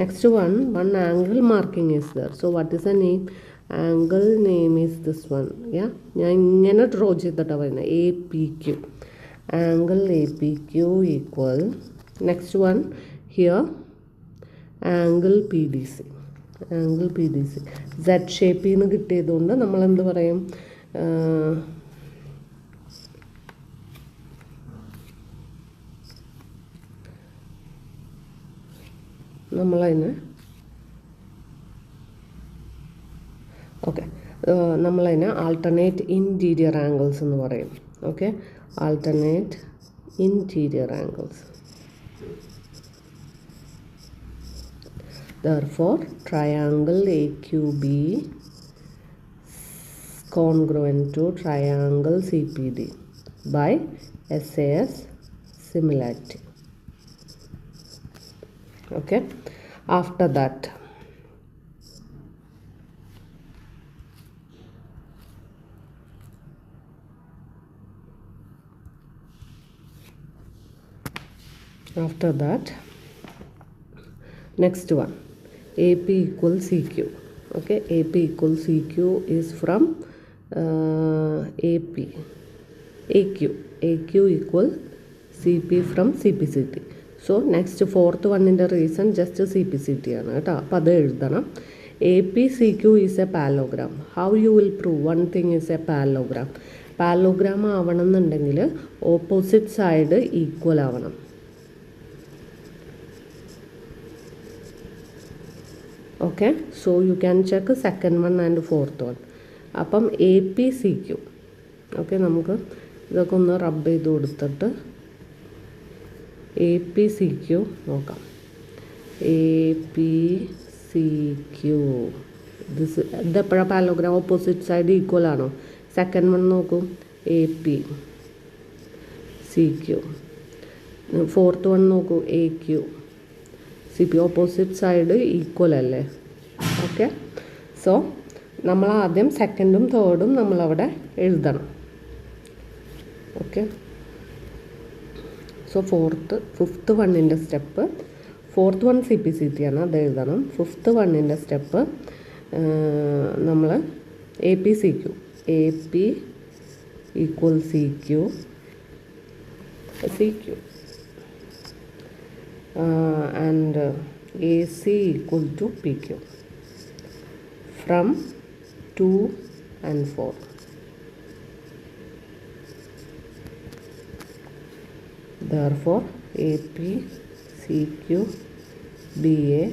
Next one angle marking is there. So what is the name? Angle name is this one. Yeah, ഞാൻ ഇങ്ങനെ draw ചെയ്തിട്ടാണ് പറയുന്നത്. APQ. Angle APQ equal. Next one here. Angle PDC. Angle PDC. Z shape നിന്ന് കിട്ടിയതുകൊണ്ട് നമ്മൾ എന്ത് പറയും? നമ്മളതിന് okay നമ്മളതിന് ആൾട്ടർനേറ്റ് ഇൻറ്റീരിയർ ആംഗിൾസ് എന്ന് പറയും. Okay, alternate interior angles. Therefore, triangle AQB congruent to triangle CPD by SAS similarity. Okay, after that next one AP equal CQ. Okay, AP equal CQ is from AQ equal CP from CPCT. So next fourth one in the reason just CPCT ആണ് കേട്ടോ. അപ്പോൾ അത് എഴുതണം. APCQ is a parallelogram. How you will prove one thing is a parallelogram? Parallelogram ആവണം എന്നുണ്ടെങ്കിൽ opposite side equal ആവണം. Okay, so you can check second one and fourth one. അപ്പം APCQ. ഓക്കെ, നമുക്ക് ഇതൊക്കെ ഒന്ന് റബ്ബ് ചെയ്ത് കൊടുത്തിട്ട് APCQ നോക്കാം. APCQ ഇതെപ്പോഴാണ് പാരലോഗ്രാം ഓപ്പോസിറ്റ് സൈഡ് ഈക്വൽ ആണോ? സെക്കൻഡ് വൺ നോക്കൂ, APCQ. ഫോർത്ത് വൺ നോക്കൂ, AQCP. ഓപ്പോസിറ്റ് സൈഡ് ഈക്വൽ അല്ലേ? ഓക്കെ, സോ നമ്മൾ ആദ്യം സെക്കൻഡും തേർഡും നമ്മളവിടെ എഴുതണം. ഓക്കെ, സോ ഫിഫ്ത്ത് വണ്ണിൻ്റെ സ്റ്റെപ്പ്, ഫോർത്ത് വൺ CPCT ആണ്, അത് എഴുതണം. ഫിഫ്ത്ത് വണ്ണിൻ്റെ സ്റ്റെപ്പ് നമ്മൾ APCQ AP equal CQ and AC equal to PQ from 2 and 4. Therefore APCQ BA